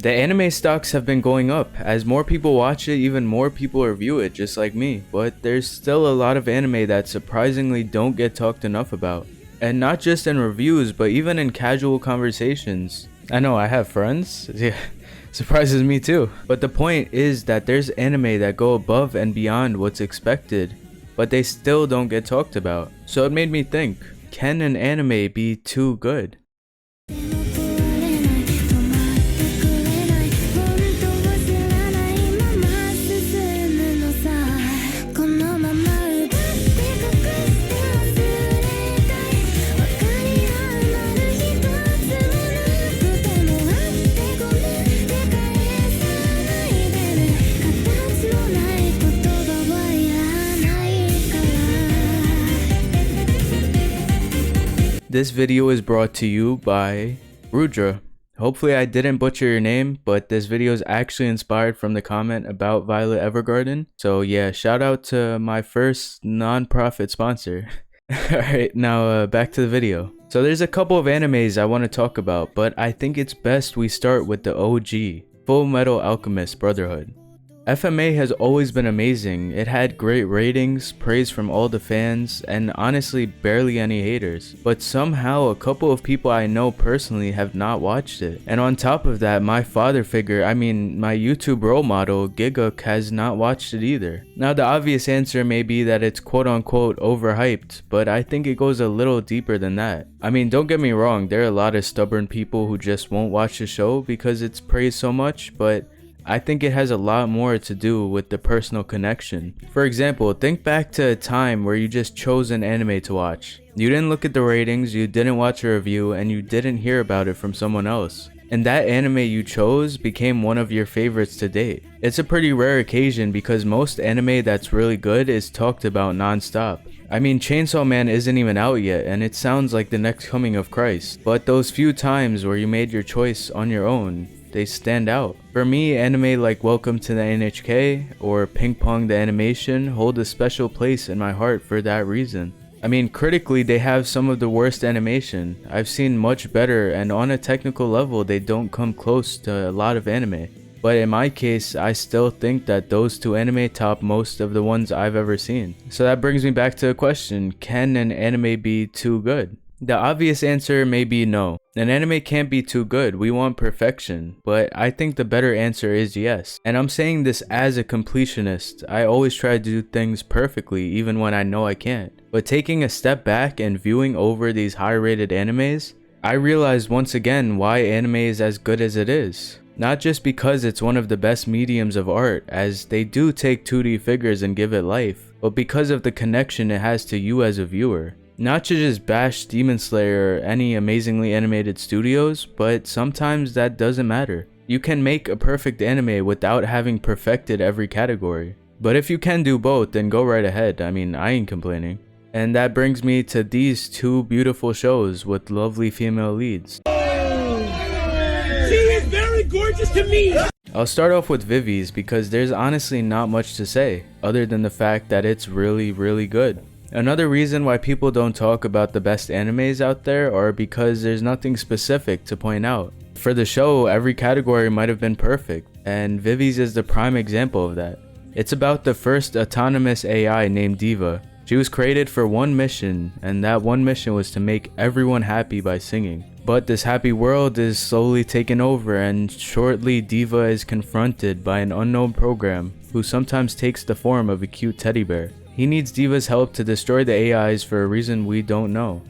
The anime stocks have been going up. As more people watch it, even more people review it, just like me. But there's still a lot of anime that surprisingly don't get talked enough about. And not just in reviews, but even in casual conversations. I know I have friends. Yeah, surprises me too. But the point is that there's anime that go above and beyond what's expected, but they still don't get talked about. So it made me think, can an anime be too good? This video is brought to you by Rudra. Hopefully I didn't butcher your name, but this video is actually inspired from the comment about Violet Evergarden. So yeah, shout out to my first non-profit sponsor. Alright, now back to the video. So there's a couple of animes I want to talk about, but I think it's best we start with the OG, Fullmetal Alchemist Brotherhood. FMA has always been amazing. It had great ratings, praise from all the fans, and honestly barely any haters. But somehow a couple of people I know personally have not watched it. And on top of that, my father figure, my YouTube role model, Giguk, has not watched it either. Now the obvious answer may be that it's quote unquote overhyped, but I think it goes a little deeper than that. Don't get me wrong, there are a lot of stubborn people who just won't watch the show because it's praised so much, but I think it has a lot more to do with the personal connection. For example, think back to a time where you just chose an anime to watch. You didn't look at the ratings, you didn't watch a review, and you didn't hear about it from someone else. And that anime you chose became one of your favorites to date. It's a pretty rare occasion because most anime that's really good is talked about non-stop. Chainsaw Man isn't even out yet and it sounds like the next coming of Christ. But those few times where you made your choice on your own, they stand out. For me, anime like Welcome to the NHK or Ping Pong the Animation hold a special place in my heart for that reason. Critically, they have some of the worst animation. I've seen much better, and on a technical level, they don't come close to a lot of anime. But in my case, I still think that those two anime top most of the ones I've ever seen. So that brings me back to the question, can an anime be too good? The obvious answer may be no. An anime can't be too good, we want perfection, but I think the better answer is yes. And I'm saying this as a completionist. I always try to do things perfectly even when I know I can't. But taking a step back and viewing over these high rated animes, I realized once again why anime is as good as it is. Not just because it's one of the best mediums of art, as they do take 2D figures and give it life, but because of the connection it has to you as a viewer. Not to just bash Demon Slayer or any amazingly animated studios, but sometimes that doesn't matter. You can make a perfect anime without having perfected every category. But if you can do both, then go right ahead. I ain't complaining. And that brings me to these two beautiful shows with lovely female leads. She is very gorgeous to me! I'll start off with Vivy's because there's honestly not much to say, other than the fact that it's really, really good. Another reason why people don't talk about the best animes out there are because there's nothing specific to point out. For the show, every category might have been perfect, and Vivy's is the prime example of that. It's about the first autonomous AI named Diva. She was created for one mission, and that one mission was to make everyone happy by singing. But this happy world is slowly taken over, and shortly Diva is confronted by an unknown program who sometimes takes the form of a cute teddy bear. He needs Diva's help to destroy the AIs for a reason we don't know.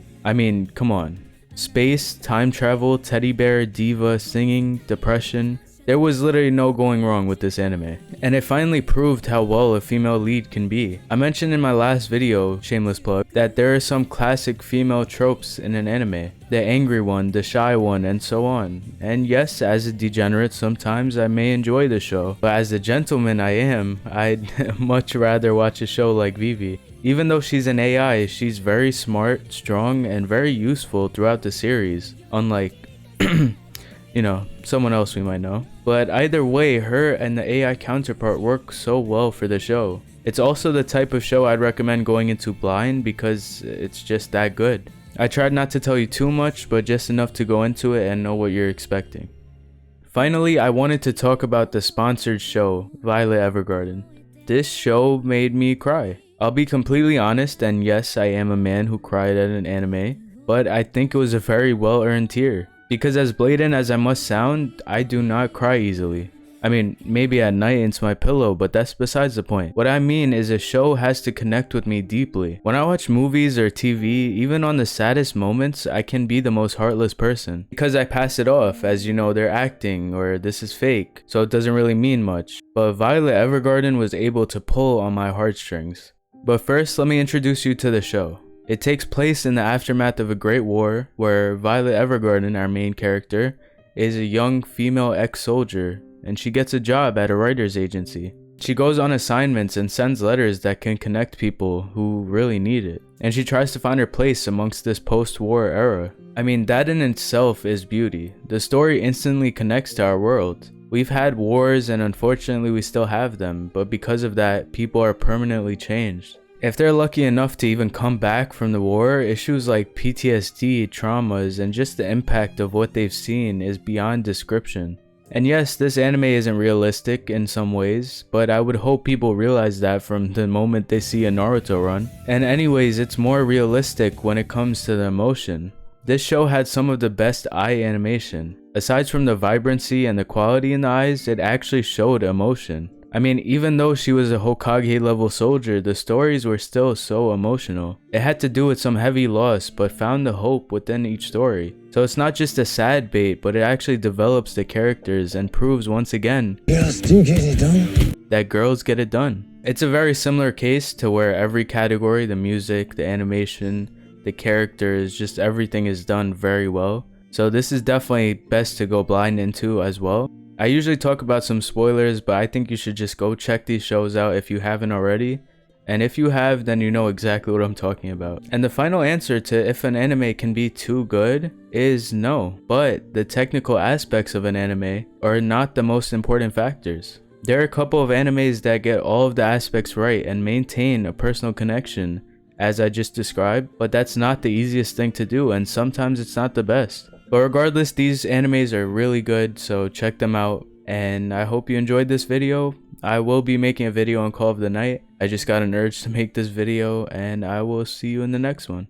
Come on. Space, time travel, teddy bear, Diva, singing, depression. There was literally no going wrong with this anime. And it finally proved how well a female lead can be. I mentioned in my last video, shameless plug, that there are some classic female tropes in an anime. The angry one, the shy one, and so on. And yes, as a degenerate, sometimes I may enjoy the show. But as the gentleman I am, I'd much rather watch a show like Vivy. Even though she's an AI, she's very smart, strong, and very useful throughout the series. Unlike someone else we might know. But either way, her and the AI counterpart work so well for the show. It's also the type of show I'd recommend going into blind because it's just that good. I tried not to tell you too much, but just enough to go into it and know what you're expecting. Finally, I wanted to talk about the sponsored show, Violet Evergarden. This show made me cry. I'll be completely honest, and yes, I am a man who cried at an anime, but I think it was a very well-earned tear. Because as blatant as I must sound, I do not cry easily. I mean, maybe at night into my pillow, but that's besides the point. What I mean is a show has to connect with me deeply. When I watch movies or TV, even on the saddest moments, I can be the most heartless person. Because I pass it off as, you know, they're acting or this is fake, so it doesn't really mean much. But Violet Evergarden was able to pull on my heartstrings. But first, let me introduce you to the show. It takes place in the aftermath of a great war, where Violet Evergarden, our main character, is a young female ex-soldier, and she gets a job at a writer's agency. She goes on assignments and sends letters that can connect people who really need it. And she tries to find her place amongst this post-war era. I mean, that in itself is beauty. The story instantly connects to our world. We've had wars and unfortunately we still have them, but because of that, people are permanently changed. If they're lucky enough to even come back from the war, issues like PTSD, traumas, and just the impact of what they've seen is beyond description. And yes, this anime isn't realistic in some ways, but I would hope people realize that from the moment they see a Naruto run. And anyways, it's more realistic when it comes to the emotion. This show had some of the best eye animation. Aside from the vibrancy and the quality in the eyes, it actually showed emotion. I mean, even though she was a Hokage level soldier, the stories were still so emotional. It had to do with some heavy loss, but found the hope within each story. So it's not just a sad bait, but it actually develops the characters and proves once again that girls get it done. It's a very similar case to where every category, the music, the animation, the characters, just everything is done very well. So this is definitely best to go blind into as well. I usually talk about some spoilers, but I think you should just go check these shows out if you haven't already. And if you have, then you know exactly what I'm talking about. And the final answer to if an anime can be too good is no. But the technical aspects of an anime are not the most important factors. There are a couple of animes that get all of the aspects right and maintain a personal connection, as I just described, but that's not the easiest thing to do, and sometimes it's not the best. But regardless, these animes are really good, so check them out. And I hope you enjoyed this video. I will be making a video on Call of the Night. I just got an urge to make this video, and I will see you in the next one.